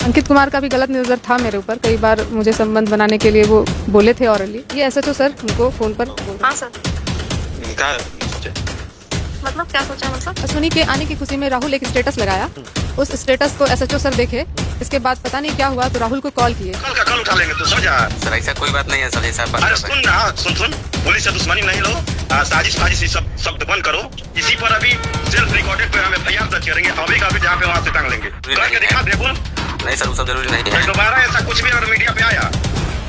अंकित कुमार का भी गलत नज़र था मेरे ऊपर, कई बार मुझे संबंध बनाने के लिए वो बोले थे ऑरली। ये एसएचओ सर उनको फोन पर हाँ सर। मतलब क्या सोचा? मतलब अश्विनी के आने की खुशी में राहुल एक स्टेटस लगाया, उस स्टेटस को एसएचओ सर देखे, इसके बाद पता नहीं क्या हुआ तो राहुल को कॉल किए। कल का कल उठा लेंगे तो समझा। सर ऐसा कोई बात नहीं है सर, ऐसा बात अरे सुन ना, सुन पुलिस से दुश्मनी नहीं लो, साजिश फाजिश सब शब्द बंद करो। इसी पर अभी सेल्फ रिकॉर्डेड पे हम एफआईआर दर्ज करेंगे, अभी का अभी जहाँ पे वहाँ से टांग लेंगे। करके दिखा दे बोल। नहीं सर वो सब जरूरी नहीं है। दोबारा ऐसा कुछ भी अगर मीडिया पे आया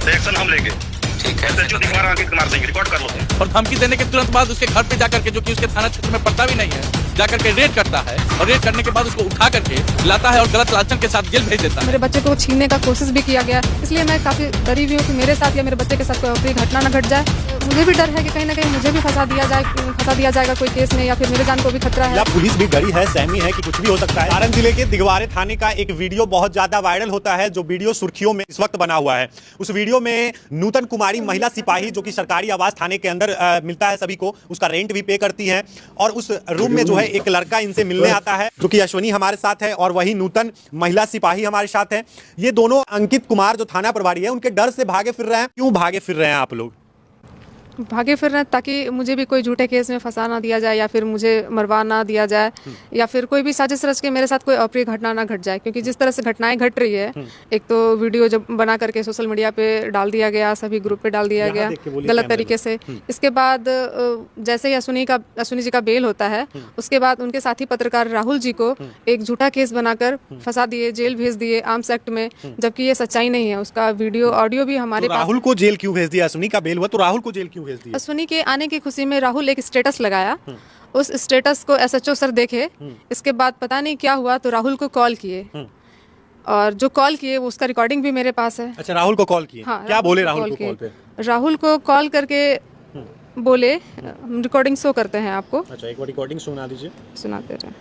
तो एक्शन हम लेंगे। ठीक है दोबारा अंकित कुमार सिंह रिकॉर्ड कर लो तुम। और धमकी देने के तुरंत बाद उसके घर पे जाकर के, जो कि उसके थाना क्षेत्र में पड़ता भी नहीं है, जाकर के रेड करता है और रेड करने के बाद उसको उठा करके लाता है और गलत लांछन के साथ जेल भेज देता है। मेरे बच्चे को छीनने का कोशिश भी किया गया, इसलिए मैं काफी डरी हुई हूँ कि मेरे साथ या मेरे बच्चे के साथ कोई घटना न घट जाए। मुझे भी डर है कि कहीं ना कहीं मुझे भी फंसा दिया जाएगा कोई केस में, या फिर मेरे जान को भी खतरा है। या पुलिस भी डरी है, सहमी है कि कुछ भी हो सकता है। सारण जिले के दिगवारे थाने का एक वीडियो बहुत ज्यादा वायरल होता है, जो वीडियो सुर्खियों में इस वक्त बना हुआ है। उस वीडियो में नूतन कुमारी महिला सिपाही, जो कि सरकारी आवास थाने के अंदर मिलता है सभी को, उसका रेंट भी पे करती है, और उस रूम में जो है एक लड़का इनसे मिलने आता है, जो कि अश्विनी हमारे साथ है, और वही नूतन महिला सिपाही हमारे साथ है। ये दोनों अंकित कुमार जो थाना प्रभारी है, उनके डर से भागे फिर रहे हैं। क्यों भागे फिर रहे हैं आप लोग? भागे फिर रहे हैं ताकि मुझे भी कोई झूठे केस में फंसा ना दिया जाए, या फिर मुझे मरवा ना दिया जाए, या फिर कोई भी साजिश रच के मेरे साथ कोई अप्रिय घटना ना घट जाए। क्योंकि जिस तरह से घटनाएं घट रही है, एक तो वीडियो जब बना करके सोशल मीडिया पे डाल दिया गया, सभी ग्रुप पे डाल दिया गया गलत तरीके से। इसके बाद जैसे ही अश्विनी जी का बेल होता है, उसके बाद उनके साथी पत्रकार राहुल जी को एक झूठा केस बनाकर फंसा दिए, जेल भेज दिए आर्म्स एक्ट में, जबकि ये सच्चाई नहीं है। उसका वीडियो ऑडियो भी हमारे पास। राहुल को जेल क्यों भेज दिया? अश्विनी का बेल हुआ तो राहुल को जेल क्यों भेज दिया? अश्विनी के आने की खुशी में राहुल एक स्टेटस लगाया, उस स्टेटस को एसएचओ सर देखे, इसके बाद पता नहीं क्या हुआ तो राहुल को कॉल किए, और जो कॉल किए वो उसका रिकॉर्डिंग भी मेरे पास है। अच्छा, राहुल को कॉल किए? हाँ, क्या बोले राहुल को कॉल पे? राहुल को कॉल करके बोले, हम रिकॉर्डिंग शो करते हैं आपको। अच्छा, एक बार रिकॉर्डिंग सुना दीजिए। सुनाते रहे।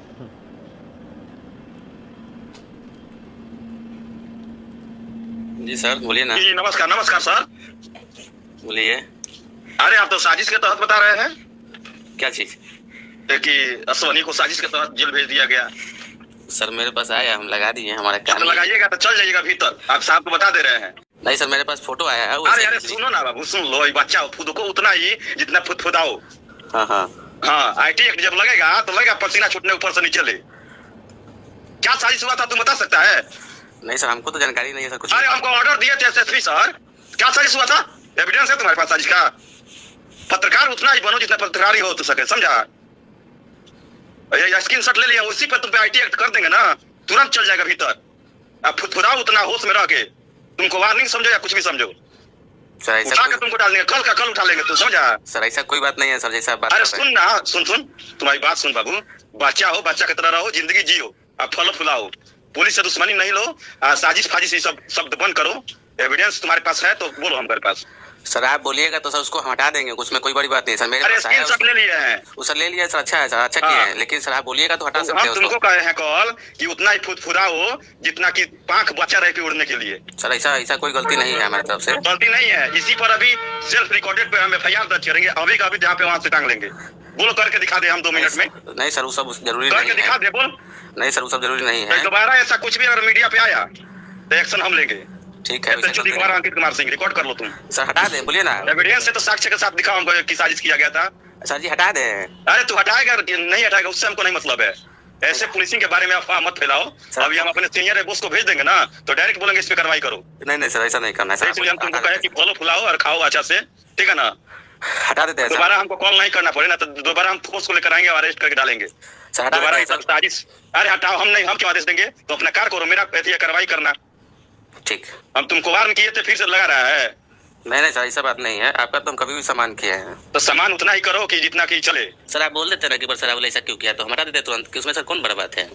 जी सर बोलिए ना। जी नमस्कार। नमस्कार सर, बोलिए। अरे आप तो साजिश के तहत बता रहे हैं क्या चीज? कि अश्विनी को साजिश के तहत जेल भेज दिया गया। सर मेरे पास आया, हम लगा दिए, हमारा जब काम। लगाइएगा तो चल जाइएगा भीतर, आप साहब को बता दे रहे हैं। नहीं सर मेरे पास फोटो आया है। अरे सुनो ना बाबू, सुन लो, बच्चा खुद को उतना ही जितना फुदफुदाओ। हाँ, आईटी एक्ट जब लगेगा तो लगेगा पसीना छूटने ऊपर से नीचे ले। क्या साजिश हुआ था तू बता सकता है? नहीं सर हमको तो जानकारी नहीं है सर कुछ। अरे हमको ऑर्डर दिए थे एसएसपी सर। क्या साजिश हुआ था? एविडेंस है तुम्हारे पास साजिश का? पत्रकार उतना ही बनो जितना पत्रकारी हो सके, समझा? स्क्रीनशॉट ले लिया, उसी पर तुम पे आईटी एक्ट कर देंगे ना, तुरंत चल जाएगा भीतर। अब फुदफुदाओ उतना होश में रह के, तुमको वार्निंग समझो या कुछ भी समझो, सर ऐसा उठा के तुमको डाल देंगे। कल का कल उठा लेंगे, तू समझा? सर ऐसा कोई बात नहीं है सर, जैसा बात। अरे सुन ना, सुन तुम्हारी बात सुन बाबू। बच्चा हो, बच्चा की तरह रहो, जिंदगी जियो, अब फलो फुलाओ। पुलिस से दुश्मनी नहीं लो, साजिश फाजिश सब शब्द बंद करो। एविडेंस तुम्हारे पास है तो बोलो हमारे पास। सर आप बोलिएगा तो सर उसको हटा देंगे, उसमें कोई बड़ी बात नहीं सर। मेरे अरे पास आया, स्क्रीनशॉट ले लिए हैं। सर ले लिया सर, अच्छा है सर, अच्छा किया है, लेकिन सर आप बोलिएगा तो हटा सकते हैं हम तुमको कहे हैं कॉल कि उतना ही फुदफुदाओ जितना कि पांख बचा रहे पे उड़ने के लिए। सर ऐसा कोई गलती नहीं है हमारी तरफ से। गलती नहीं है, इसी पर अभी सेल्फ रिकॉर्डेड पे हम एफआईआर दर्ज करेंगे, अभी का अभी जहाँ पे वहाँ से टांग लेंगे। बोलो, करके दिखा दे हम 2 मिनट में। नहीं सर वो सब जरूरी करके नहीं दिखा है। दे, बोल। नहीं सर वो सब जरूरी नहीं है। दोबारा ऐसा कुछ भी अगर मीडिया पे आया तो एक्शन हम लेंगे। ठीक है अंकित कुमार सिंह रिकॉर्ड कर लो तुम। सर हटा दे, बोलिए ना। एविडेंस से तो साक्ष्य के साथ दिखाओ हमको कि साजिश किया गया था। सर जी हटा दे। अरे तू हटाएगा नहीं हटाएगा उससे हमको नहीं मतलब है। ऐसे पुलिसिंग के बारे में अफवाह मत फैलाओ। अभी हम अपने सीनियर बॉस को भेज देंगे ना, तो डायरेक्ट बोलेंगे इस पे कार्रवाई करो। नहीं सर ऐसा नहीं करना है। इसलिए हम तुमको कहे कि फॉलो फुलाओ और खाओ अच्छा से, ठीक है ना? हटा देते हैं। दोबारा हमको कॉल नहीं करना पड़े ना, तो दोबारा हम फोर्स को लेकर आएंगे और अरेस्ट करके डालेंगे। दोबारा साजिश। अरे हटाओ, हम नहीं, हम क्यों आदेश देंगे? तो अपना कार्य करो, मेरा कार्रवाई करना। ठीक, हम तुमको वार्न किए थे, फिर से लगा रहा है। नहीं सर ऐसा बात नहीं है, आपका तो हम कभी भी सामान किए हैं। तो सामान उतना ही करो कि जितना कि चले। सर आप बोल देते ना कि सर आप ऐसा क्यों किया, तो हम हटा देते तुरंत कि उसमें सर कौन बड़ा बात है।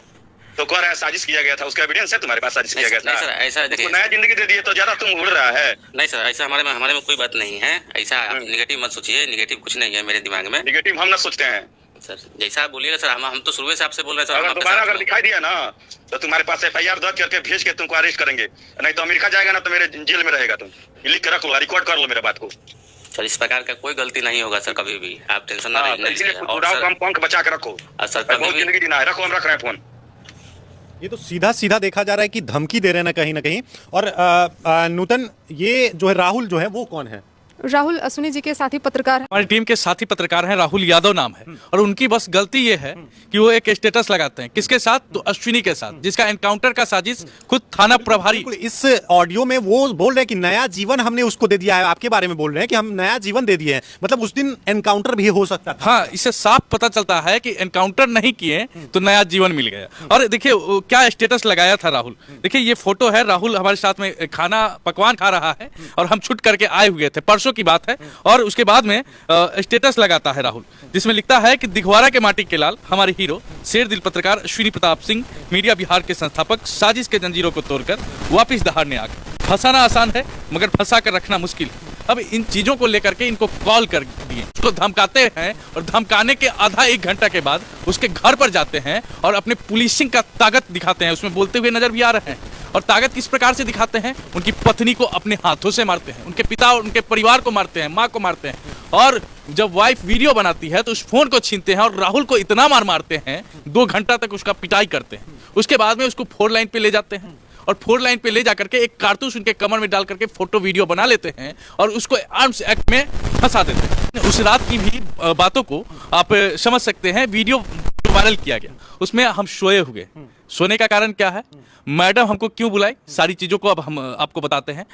तो कह रहा है साजिश किया गया था, उसका एविडेंस है तुम्हारे पास? साजिश किया गया था? नहीं सर ऐसा देखिए, नया जिंदगी दे दिए तो ज्यादा तुम उड़ रहा है। नहीं सर ऐसा हमारे में कोई बात नहीं है। ऐसा निगेटिव मत सोचिए, निगेटिव कुछ नहीं है मेरे दिमाग में। निगेटिव हम ना सोचते हैं सर, जैसा आप बोलिएगा सर। हम तो शुरू से आपसे बोल रहे हैं सर। अगर दोबारा अगर दिखाई दिया ना तो तुम्हारे पास एफआईआर दर्ज करके भेज के तुमको अरेस्ट करेंगे, नहीं तो अमेरिका जाएगा ना तो मेरे जेल में रहेगा। तुम लिख के रख लो, रिकॉर्ड कर लो मेरे बात को। सर इस प्रकार का कोई गलती नहीं होगा सर, कभी भी आप टेंशन ना लीजिए। और पंख बचा के रखो, सर बहुत जिंदगी जीना है। रखो, हम रख रहे हैं फोन। ये तो सीधा सीधा देखा जा रहा है कि धमकी दे रहे हैं ना कहीं। और नूतन, ये जो है राहुल जो है वो कौन है? राहुल अश्विनी जी के साथी पत्रकार हैं। हमारी टीम के साथी पत्रकार हैं, राहुल यादव नाम है। और उनकी बस गलती ये है कि वो एक स्टेटस लगाते हैं, किसके साथ? तो अश्विनी के साथ, जिसका एनकाउंटर का साजिश खुद थाना प्रभारी। इस ऑडियो में वो बोल रहे हैं कि नया जीवन हमने उसको दे दिया है, आपके बारे में बोल रहे हैं कि हम नया जीवन दे दिए हैं, मतलब उस दिन एनकाउंटर भी हो सकता था। हाँ, इससे साफ पता चलता है कि एनकाउंटर नहीं किए तो नया जीवन मिल गया। और देखिए क्या स्टेटस लगाया था राहुल। देखिए ये फोटो है, राहुल हमारे साथ में खाना पकवान खा रहा है और हम छुट करके आए हुए थे, परसों की बात है। और उसके बाद में स्टेटस लगाता है राहुल, जिसमें लिखता है कि दिघवारा के माटी के लाल, हमारे हीरो शेर दिल पत्रकार अश्विनी प्रताप सिंह, मीडिया बिहार के संस्थापक, साजिश के जंजीरों को तोड़कर वापिस दहाड़ने आ गए। फंसाना आसान है मगर फंसा कर रखना मुश्किल है। अब इन चीजों को लेकर के इनको कॉल कर दिए, उसको धमकाते हैं और धमकाने के आधा एक घंटा के बाद उसके घर पर जाते हैं और अपने पुलिसिंग का ताकत दिखाते हैं, उसमें बोलते हुए नजर भी आ रहे हैं। और ताकत किस प्रकार से दिखाते हैं? उनकी पत्नी को अपने हाथों से मारते हैं, उनके पिता और उनके परिवार को मारते हैं, माँ को मारते हैं। और जब वाइफ वीडियो बनाती है तो उस फोन को छीनते हैं और राहुल को इतना मारते हैं, 2 घंटा तक उसका पिटाई करते हैं। उसके बाद में उसको 4 लाइन पे ले जाते हैं और 4 लाइन पे ले जाकर के एक कारतूस उनके कमर में डाल करके फोटो वीडियो बना लेते हैं और उसको आर्म्स एक्ट में फंसा देते हैं। उस रात की भी बातों को आप समझ सकते हैं। वीडियो वायरल किया गया, उसमें हम सोए हुए। सोने का कारण क्या है? मैडम हमको क्यों बुलाई, सारी चीजों को अब हम आपको बताते हैं।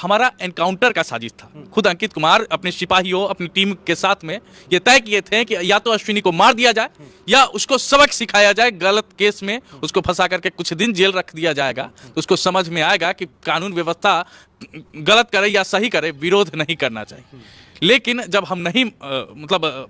हमारा एनकाउंटर का साजिश था। खुद अंकित कुमार अपने सिपाहियों, अपनी टीम के साथ में ये तय किए थे कि या तो अश्विनी को मार दिया जाए या उसको सबक सिखाया जाए। गलत केस में उसको फंसा करके कुछ दिन जेल रख दिया जाएगा तो उसको समझ में आएगा कि कानून व्यवस्था गलत करे या सही करे, विरोध नहीं करना चाहिए। लेकिन जब हम नहीं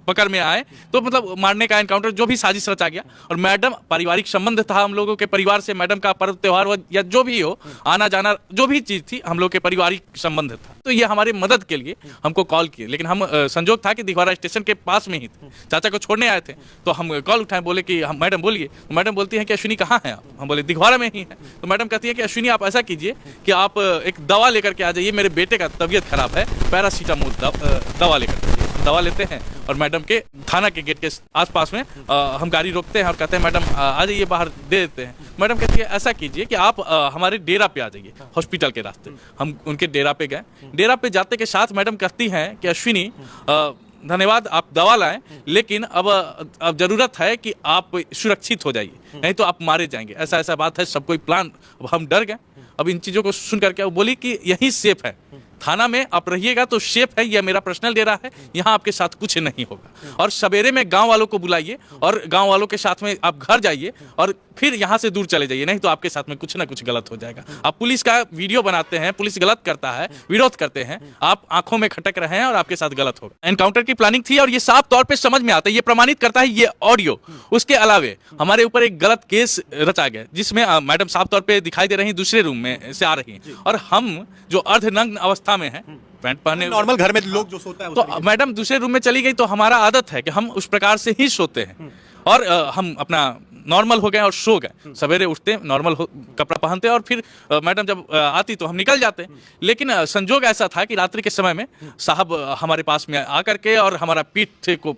पकड़ में आए तो मारने का एनकाउंटर जो भी साजिश रचा गया। और मैडम, पारिवारिक संबंध था हम लोगों के परिवार से, मैडम का पर्व त्योहार या जो भी हो, आना जाना जो भी चीज थी, हम लोग के पारिवारिक संबंध था। तो ये हमारे मदद के लिए हमको कॉल किए। लेकिन हम संजोग था कि दिघवारा स्टेशन के पास में ही थे, चाचा को छोड़ने आए थे, तो हम कॉल उठाए, बोले कि हम मैडम बोलिए। तो मैडम बोलती है कि अश्विनी कहाँ है आप? हम बोले दिघवारा में ही है। तो मैडम कहती है कि अश्विनी आप ऐसा कीजिए कि आप एक दवा लेकर के आ जाइए, मेरे बेटे का तबीयत खराब है, पैरासीटामोल दवा लेकर दवा लेते हैं। और मैडम के थाना के गेट के आसपास में हम गाड़ी रोकते हैं और कहते हैं मैडम आ जाइए, बाहर दे देते हैं। मैडम कहती है ऐसा कीजिए कि आप हमारे डेरा पे आ जाइए, हॉस्पिटल के रास्ते। हम उनके डेरा पे गए। डेरा पे जाते के साथ मैडम कहती हैं कि अश्विनी धन्यवाद, आप दवा लाएं, लेकिन अब जरूरत है कि आप सुरक्षित हो जाइए, नहीं तो आप मारे जाएंगे। ऐसा ऐसा बात है, सब कोई प्लान। अब हम डर गए। अब इन चीज़ों को सुन करके वो बोली कि यही सेफ है, थाना में आप रहिएगा तो सेफ है, यह मेरा पर्सनल डेरा है, यहाँ आपके साथ कुछ नहीं होगा। और सवेरे में गांव वालों को बुलाइए और गांव वालों के साथ में आप घर जाइए और फिर यहाँ से दूर चले जाइए, नहीं तो आपके साथ में कुछ ना कुछ गलत हो जाएगा। आप पुलिस का वीडियो बनाते हैं, पुलिस गलत करता है, विरोध करते हैं, आप आंखों में खटक रहे हैं और आपके साथ गलत होगा। एनकाउंटर की प्लानिंग थी और ये साफ तौर पे समझ में आता है, ये प्रमाणित करता है ये ऑडियो। उसके अलावे हमारे ऊपर एक गलत केस रचा गया, जिसमें मैडम साफ तौर पे दिखाई दे रही हैं, दूसरे रूम में से आ रही हैं और हम जो अर्धनग्न अवस्था में हैं, पैंट पहने, नॉर्मल घर में लोग जो सोता है, तो मैडम दूसरे रूम में चली गई। तो हमारा आदत है कि हम उस प्रकार से ही सोते हैं और हम अपना नॉर्मल हो गए और सो गए। सवेरे उठते नॉर्मल कपड़ा पहनते और फिर मैडम जब आती तो हम निकल जाते। लेकिन संजोग ऐसा था कि रात्रि के समय में साहब हमारे पास में आकर के और हमारा पीठ को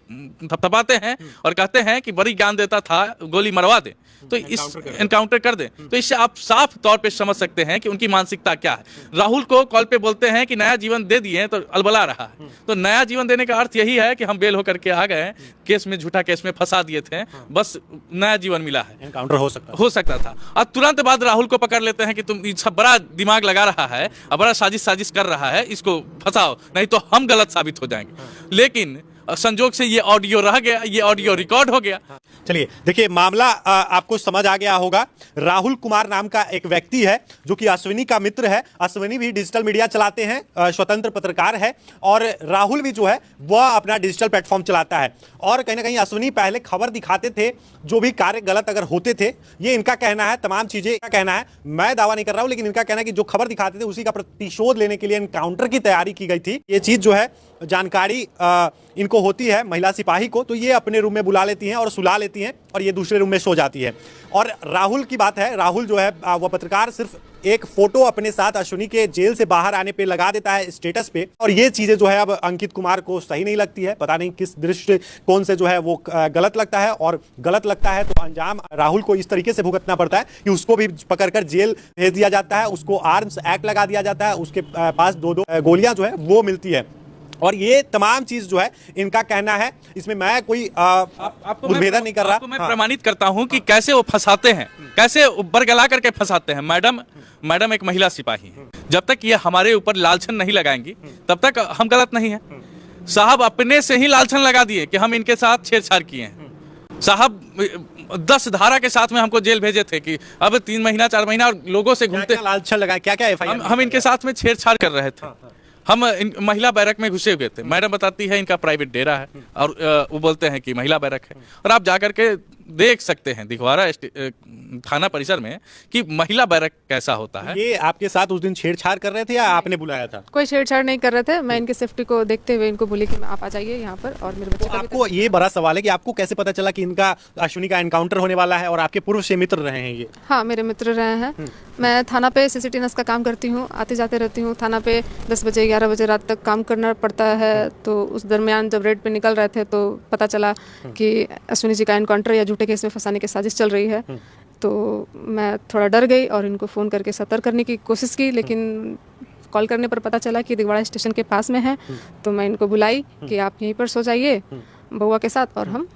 थपथपाते हैं और कहते हैं कि बड़ी ज्ञान देता था, गोली मरवा दे, तो इस एनकाउंटर कर दे। तो इससे आप साफ तौर पे समझ सकते हैं कि उनकी मानसिकता क्या है। राहुल को कॉल पे बोलते हैं कि नया जीवन दे दिए तो अलबला रहा है। तो नया जीवन देने का अर्थ यही है कि हम बेल होकर के आ गए, केस में, झूठा केस में फंसा दिए थे, बस नया जीवन मिला है। एनकाउंटर हो सकता था। और तुरंत बाद राहुल को पकड़ लेते हैं कि तुम सब बड़ा दिमाग लगा रहा है और बड़ा साजिश कर रहा है, इसको फंसाओ, नहीं तो हम गलत साबित हो जाएंगे। लेकिन संजोग से ये ऑडियो रह गया, ये ऑडियो रिकॉर्ड हो गया। चलिए देखिए, मामला आपको समझ आ गया होगा। राहुल कुमार नाम का एक व्यक्ति है जो कि अश्विनी का मित्र है। अश्विनी भी डिजिटल मीडिया चलाते हैं, स्वतंत्र पत्रकार है, और राहुल भी जो है वह अपना डिजिटल प्लेटफॉर्म चलाता है। और कहीं ना कहीं अश्विनी पहले खबर दिखाते थे, जो भी कार्य गलत अगर होते थे, ये इनका कहना है, तमाम चीजें इनका कहना है, मैं दावा नहीं कर रहा हूं, लेकिन इनका कहना है कि जो खबर दिखाते थे उसी का प्रतिशोध लेने के लिए एनकाउंटर की तैयारी की गई थी। ये चीज जो है जानकारी इनको होती है महिला सिपाही को, तो ये अपने रूम में बुला लेती हैं और सुला लेती लेती हैं और ये दूसरे रूम में सो जाती है। और राहुल की बात है, राहुल जो है वो पत्रकार सिर्फ एक फोटो अपने साथ अश्विनी के जेल से बाहर आने पे लगा देता है स्टेटस पे, और ये चीजें जो है अब अंकित कुमार को सही नहीं लगती है। पता नहीं किस दृष्टिकोण से जो है वो गलत लगता है, और गलत लगता है तो अंजाम राहुल को इस तरीके से भुगतना पड़ता है कि उसको भी पकड़कर जेल भेज दिया जाता है, उसको आर्म्स एक्ट लगा दिया जाता है, उसके पास 2-2 गोलियां जो है वो मिलती है। और ये तमाम चीज जो है इनका कहना है, इसमें मैं कोई उद्भेदन नहीं कर रहा। आपको मैं प्रमाणित करता हूं कि कैसे वो फंसाते हैं, कैसे बरगला करके फंसाते हैं। मैडम एक महिला सिपाही है, जब तक ये हमारे ऊपर लालछन नहीं लगाएंगी तब तक हम गलत नहीं है। साहब अपने से ही लालछन लगा दिए कि हम इनके साथ छेड़छाड़ किए हैं। साहब 10 धारा के साथ में हमको जेल भेजे थे कि अब 3 महीना 4 महीना और लोगों से घूमते लालछन लगाए, क्या एफआईआर हम इनके साथ में छेड़छाड़ कर रहे थे। हम महिला बैरक में घुसे हुए थे। मैडम बताती है इनका प्राइवेट डेरा है, और वो बोलते हैं कि महिला बैरक है। और आप जाकर के देख सकते हैं दिखवारा थाना परिसर में कि महिला बैरक कैसा होता है। ये आपके साथ उस दिन छेड़छाड़ कर रहे थे या आपने बुलाया था? कोई छेड़छाड़ नहीं कर रहे थे। मैं इनकी सेफ्टी को देखते हुए इनको बोली कि आप आ जाइए यहाँ पर, और मेरे बच्चे तो आपको ये बड़ा सवाल है कि आपको कैसे पता चला कि इनका अश्विनी का एनकाउंटर होने वाला है, और आपके पूर्व से मित्र रहे हैं ये? हाँ, मेरे मित्र रहे हैं। मैं थाना पे सीसीटीवी नर्स का काम करती हूँ, आते जाते रहती हूँ। थाना पे 10 बजे 11 बजे रात तक काम करना पड़ता है। तो उस दरमियान जब रेड पे निकल रहे थे तो पता चला कि अश्विनी जी का एनकाउंटर या झूठे केस में फंसाने की साजिश चल रही है। तो मैं थोड़ा डर गई और इनको फ़ोन करके सतर्क करने की कोशिश की, लेकिन कॉल करने पर पता चला कि दिगवाड़ा स्टेशन के पास में है। तो मैं इनको बुलाई कि आप यहीं पर सो जाइए बउआ के साथ, और हम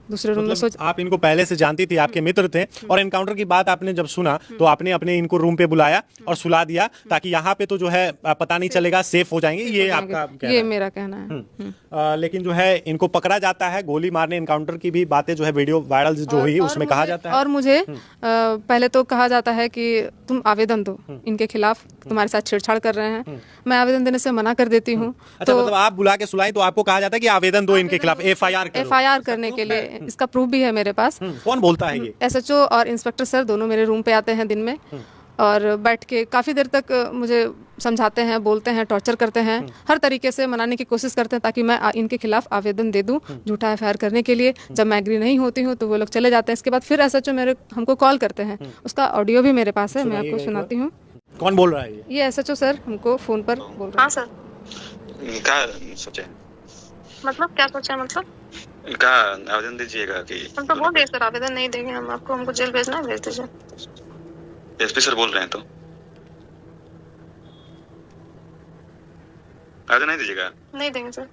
दूसरे रूम में सो। आप इनको पहले से जानती थी, आपके मित्र थे, और एनकाउंटर की बात आपने जब सुना तो आपने अपने इनको रूम पे बुलाया और सुला दिया ताकि यहाँ पे तो जो है पता नहीं चलेगा, सेफ हो जाएंगे, ये आपका कहना ये है? मेरा कहना है। लेकिन जो है इनको पकड़ा जाता है, गोली मारने एनकाउंटर की भी बातें जो है वीडियो वायरल जो हुई उसमें कहा जाता है। और मुझे पहले तो कहा जाता है कि तुम आवेदन दो इनके खिलाफ, तुम्हारे साथ छेड़छाड़ कर रहे हैं। मैं आवेदन देने से मना कर देती हूँ। अच्छा, मतलब आप बुला के सुलाई तो आपको कहा जाता है कि आवेदन दो इनके खिलाफ, एफआईआर करने के लिए। इसका प्रूफ भी है मेरे पास। कौन बोलता है ये? एसएचओ और इंस्पेक्टर सर दोनों मेरे रूम पे आते हैं दिन में, और बैठ के काफ़ी देर तक मुझे समझाते हैं, बोलते हैं, टॉर्चर करते हैं, हर तरीके से मनाने की कोशिश करते हैं ताकि मैं इनके खिलाफ आवेदन दे दूं झूठा एफआईआर करने के लिए। जब मैं एग्री नहीं होती हूँ तो वो लोग चले जाते हैं। इसके बाद फिर एसएचओ हमको कॉल करते हैं, उसका ऑडियो भी मेरे पास है, मैं आपको सुनाती हूँ। कौन बोल रहा है ये एसएचओ सर हमको फ़ोन पर बोल रहे हाँ हैं। सर। क्या सोचे? मतलब क्या सोचा मतलब? इनका आवेदन दीजिएगा कि हम तो बोल दिए सर, आवेदन नहीं देंगे हम आपको, हमको जेल भेजना है, भेज दीजिए। एसपी सर बोल रहे हैं तो आवेदन नहीं दीजिएगा? नहीं देंगे सर।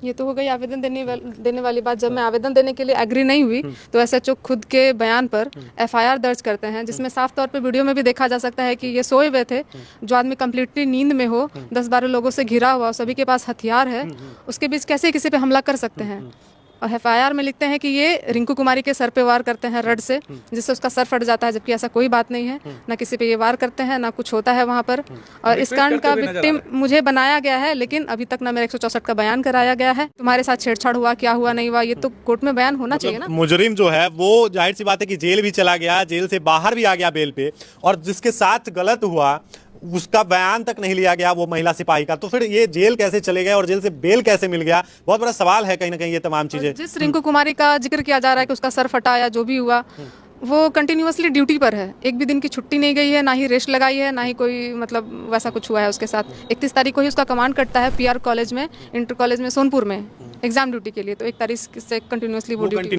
ये तो हो गई आवेदन देने वाली बात। जब मैं आवेदन देने के लिए एग्री नहीं हुई तो एसएचओ खुद के बयान पर एफआईआर दर्ज करते हैं, जिसमें साफ तौर पे वीडियो में भी देखा जा सकता है कि ये सोए हुए थे। जो आदमी कम्प्लीटली नींद में हो, 10-12 लोगों से घिरा हुआ, सभी के पास हथियार है, उसके बीच कैसे किसी पे हमला कर सकते हैं? और एफआईआर में लिखते हैं कि ये रिंकू कुमारी के सर पे वार करते हैं रड से, जिससे उसका सर फट जाता है, जबकि ऐसा कोई बात नहीं है। ना किसी पे ये वार करते हैं, ना कुछ होता है वहाँ पर। और इस कांड का विक्टिम मुझे बनाया गया है, लेकिन अभी तक ना मेरा 164 का बयान कराया गया है। तुम्हारे साथ छेड़छाड़ हुआ, क्या हुआ, नहीं हुआ, ये तो कोर्ट में बयान होना चाहिए ना। मुजरिम जो है वो जाहिर सी बात है कि जेल भी चला गया, जेल से बाहर भी आ गया बेल पे, और जिसके साथ गलत हुआ उसका बयान तक नहीं लिया गया, वो महिला सिपाही का। तो फिर ये जेल कैसे चले गए और जेल से बेल कैसे मिल गया? बहुत बड़ा सवाल है कहीं ना कहीं ये तमाम चीजें। जिस रिंकू कुमारी का जिक्र किया जा रहा है कि उसका सर फटा या जो भी हुआ, वो कंटिन्यूअसली ड्यूटी पर है। एक भी दिन की छुट्टी नहीं गई है, ना ही रेस्ट लगाई है, ना ही कोई मतलब वैसा कुछ हुआ है उसके साथ। 31 तारीख को ही उसका कमांड कटता है पीआर कॉलेज में, इंटर कॉलेज में सोनपुर में एग्जाम ड्यूटी के लिए। तो 1 तारीख से कंटिन्यूअसली वो ड्यूटी